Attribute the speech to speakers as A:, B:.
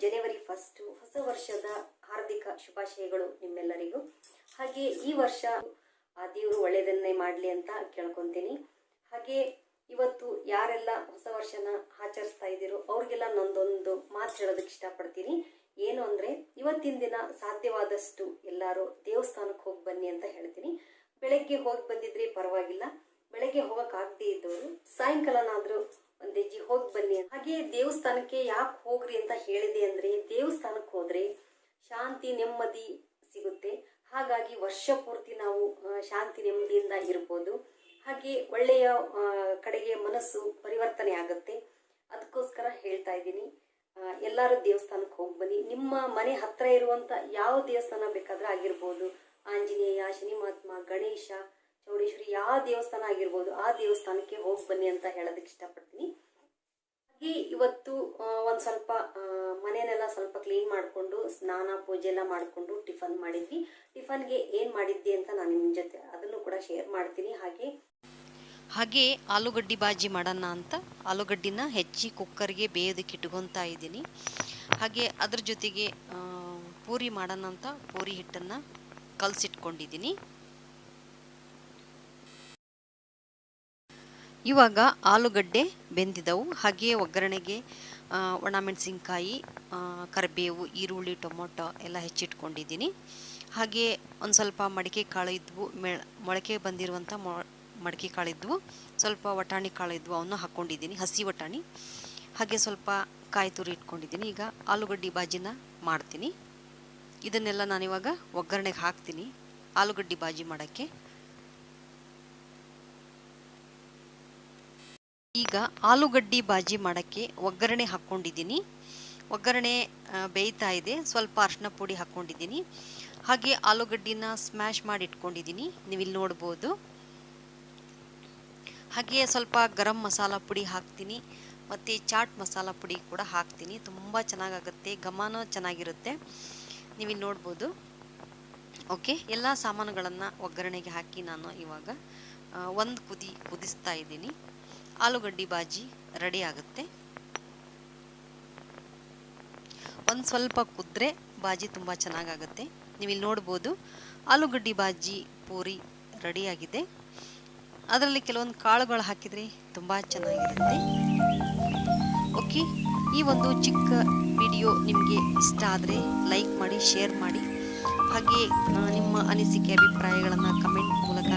A: ಜನವರಿ 1 ಹೊಸ ವರ್ಷದ ಹಾರ್ದಿಕ ಶುಭಾಶಯಗಳು ನಿಮ್ಮೆಲ್ಲರಿಗೂ. ಹಾಗೆ ಈ ವರ್ಷ ಆ ದೇವರು ಒಳ್ಳೆಯದನ್ನೇ ಮಾಡಲಿ ಅಂತ ಕೇಳ್ಕೊತೀನಿ. ಹಾಗೆ ಇವತ್ತು ಯಾರೆಲ್ಲ ಹೊಸ ವರ್ಷನ ಆಚರಿಸ್ತಾ ಇದ್ದೀರೋ ಅವ್ರಿಗೆಲ್ಲ ನಂದೊಂದು ಮಾತು ಹೇಳೋದಕ್ಕೆ ಇಷ್ಟಪಡ್ತೀನಿ. ಏನು ಅಂದರೆ, ಇವತ್ತಿನ ದಿನ ಸಾಧ್ಯವಾದಷ್ಟು ಎಲ್ಲರೂ ದೇವಸ್ಥಾನಕ್ಕೆ ಹೋಗಿ ಬನ್ನಿ ಅಂತ ಹೇಳ್ತೀನಿ. ಬೆಳಗ್ಗೆ ಹೋಗಿ ಬಂದಿದ್ರೆ ಪರವಾಗಿಲ್ಲ, ಬೆಳಗ್ಗೆ ಹೋಗೋಕ್ಕಾಗದೇ ಇದ್ದವರು ಸಾಯಂಕಾಲನಾದರೂ ಒಂದು ಹೆಜ್ಜೆ ಹೋಗಿ ಬನ್ನಿ. ಹಾಗೆ ದೇವಸ್ಥಾನಕ್ಕೆ ಯಾಕೆ ಹೋಗ್ರಿ ಅಂತ ಹೇಳಿದೆ ಅಂದರೆ, ದೇವಸ್ಥಾನಕ್ಕೆ ಹೋದರೆ ಶಾಂತಿ ನೆಮ್ಮದಿ ಸಿಗುತ್ತೆ. ಹಾಗಾಗಿ ವರ್ಷ ಪೂರ್ತಿ ನಾವು ಶಾಂತಿ ನೆಮ್ಮದಿಯಿಂದ ಇರ್ಬೋದು. ಹಾಗೆ ಒಳ್ಳೆಯ ಕಡೆಗೆ ಮನಸ್ಸು ಪರಿವರ್ತನೆ ಆಗುತ್ತೆ. ಅದಕ್ಕೋಸ್ಕರ ಹೇಳ್ತಾ ಇದ್ದೀನಿ, ಎಲ್ಲರೂ ದೇವಸ್ಥಾನಕ್ಕೆ ಹೋಗಿ ಬನ್ನಿ. ನಿಮ್ಮ ಮನೆ ಹತ್ರ ಇರುವಂಥ ಯಾವ ದೇವಸ್ಥಾನ ಬೇಕಾದ್ರೆ ಆಗಿರ್ಬೋದು, ಆಂಜನೇಯ, ಶನಿ ಮಹಾತ್ಮ, ಗಣೇಶ, ಚೌಡೇಶ್ವರಿ, ಯಾವ ದೇವಸ್ಥಾನ ಆಗಿರ್ಬೋದು, ಆ ದೇವಸ್ಥಾನಕ್ಕೆ ಹೋಗಿ ಬನ್ನಿ ಅಂತ ಹೇಳೋದಕ್ಕೆ ಇಷ್ಟಪಡ್ತೀನಿ. ಹಾಗೆ ಇವತ್ತು ಒಂದು ಸ್ವಲ್ಪ ಮನೆಯನ್ನೆಲ್ಲ ಸ್ವಲ್ಪ ಕ್ಲೀನ್ ಮಾಡಿಕೊಂಡು ಸ್ನಾನ ಪೂಜೆ ಎಲ್ಲ ಮಾಡಿಕೊಂಡು ಟಿಫನ್ ಮಾಡಿದ್ವಿ. ಟಿಫನ್ಗೆ ಏನು ಮಾಡಿದ್ದೆ ಅಂತ ನಾನು ನಿಮ್ಮ ಜೊತೆ ಅದನ್ನು ಕೂಡ ಶೇರ್ ಮಾಡ್ತೀನಿ.
B: ಹಾಗೆ ಆಲೂಗಡ್ಡೆ ಬಾಜಿ ಮಾಡೋಣ ಅಂತ ಆಲೂಗಡ್ಡಿನ ಹೆಚ್ಚಿ ಕುಕ್ಕರ್ಗೆ ಬೇಯೋದಕ್ಕೆ ಇಟ್ಕೊತಾ ಇದ್ದೀನಿ. ಹಾಗೆ ಅದ್ರ ಜೊತೆಗೆ ಪೂರಿ ಮಾಡೋಣ ಅಂತ ಪೂರಿ ಹಿಟ್ಟನ್ನು ಕಲಸಿಟ್ಕೊಂಡಿದ್ದೀನಿ. ಇವಾಗ ಆಲೂಗಡ್ಡೆ ಬೆಂದಿದ್ದವು. ಹಾಗೆ ಒಗ್ಗರಣೆಗೆ ಒಣಮೆಣಸಿನ್ಕಾಯಿ, ಕರಿಬೇವು, ಈರುಳ್ಳಿ, ಟೊಮೊಟೊ ಎಲ್ಲ ಹೆಚ್ಚಿಟ್ಕೊಂಡಿದ್ದೀನಿ. ಹಾಗೆ ಒಂದು ಸ್ವಲ್ಪ ಮಡಿಕೆ ಕಾಳು ಇದ್ವು, ಮೊಳಕೆ ಬಂದಿರುವಂಥ ಮಡಿಕೆ ಕಾಳಿದ್ವು, ಸ್ವಲ್ಪ ವಟಾಣಿ ಕಾಳು ಇದ್ವು, ಅವನ್ನ ಹಾಕ್ಕೊಂಡಿದ್ದೀನಿ, ಹಸಿ ವಟಾಣಿ. ಹಾಗೆ ಸ್ವಲ್ಪ ಕಾಯಿ ತುರಿ ಇಟ್ಕೊಂಡಿದ್ದೀನಿ. ಈಗ ಆಲೂಗಡ್ಡೆ ಬಾಜಿನ ಮಾಡ್ತೀನಿ. ಇದನ್ನೆಲ್ಲ ನಾನಿವಾಗ ಒಗ್ಗರಣೆಗೆ ಹಾಕ್ತೀನಿ ಆಲೂಗಡ್ಡೆ ಬಾಜಿ ಮಾಡೋಕ್ಕೆ. ಈಗ ಆಲೂಗಡ್ಡೆ ಬಾಜಿ ಮಾಡೋಕ್ಕೆ ಒಗ್ಗರಣೆ ಹಾಕ್ಕೊಂಡಿದ್ದೀನಿ. ಒಗ್ಗರಣೆ ಬೇಯ್ತಾ ಇದೆ. ಸ್ವಲ್ಪ ಅರಿಶಿನ ಪುಡಿ ಹಾಕ್ಕೊಂಡಿದ್ದೀನಿ. ಹಾಗೆ ಆಲೂಗಡ್ಡಿನ ಸ್ಮ್ಯಾಶ್ ಮಾಡಿ ಇಟ್ಕೊಂಡಿದ್ದೀನಿ, ನೀವಿಲ್ಲಿ ನೋಡ್ಬೋದು. ಹಾಗೆ ಸ್ವಲ್ಪ ಗರಂ ಮಸಾಲ ಪುಡಿ ಹಾಕ್ತೀನಿ ಮತ್ತು ಚಾಟ್ ಮಸಾಲ ಪುಡಿ ಕೂಡ ಹಾಕ್ತೀನಿ. ತುಂಬ ಚೆನ್ನಾಗಾಗುತ್ತೆ, ಘಮನೂ ಚೆನ್ನಾಗಿರುತ್ತೆ, ನೀವಿಲ್ಲಿ ನೋಡ್ಬೋದು. ಓಕೆ, ಎಲ್ಲ ಸಾಮಾನುಗಳನ್ನು ಒಗ್ಗರಣೆಗೆ ಹಾಕಿ ನಾನು ಇವಾಗ ಒಂದು ಕುದಿಸ್ತಾ ಇದ್ದೀನಿ. ಆಲೂಗಡ್ಡೆ ಬಾಜಿ ರೆಡಿ ಆಗುತ್ತೆ. ಒಂದು ಸ್ವಲ್ಪ ಕುದ್ರೆ ಬಾಜಿ ತುಂಬ ಚೆನ್ನಾಗಾಗುತ್ತೆ, ನೀವಿಲ್ಲಿ ನೋಡ್ಬೋದು. ಆಲೂಗಡ್ಡೆ ಬಾಜಿ ಪೂರಿ ರೆಡಿಯಾಗಿದೆ. ಅದರಲ್ಲಿ ಕೆಲವೊಂದು ಕಾಳುಗಳು ಹಾಕಿದರೆ ತುಂಬ ಚೆನ್ನಾಗಿರುತ್ತೆ. ಓಕೆ, ಈ ಒಂದು ಚಿಕ್ಕ ವಿಡಿಯೋ ನಿಮಗೆ ಇಷ್ಟ ಆದರೆ ಲೈಕ್ ಮಾಡಿ, ಶೇರ್ ಮಾಡಿ. ಹಾಗೆ ನಿಮ್ಮ ಅನಿಸಿಕೆ ಅಭಿಪ್ರಾಯಗಳನ್ನು ಕಮೆಂಟ್ ಮೂಲಕ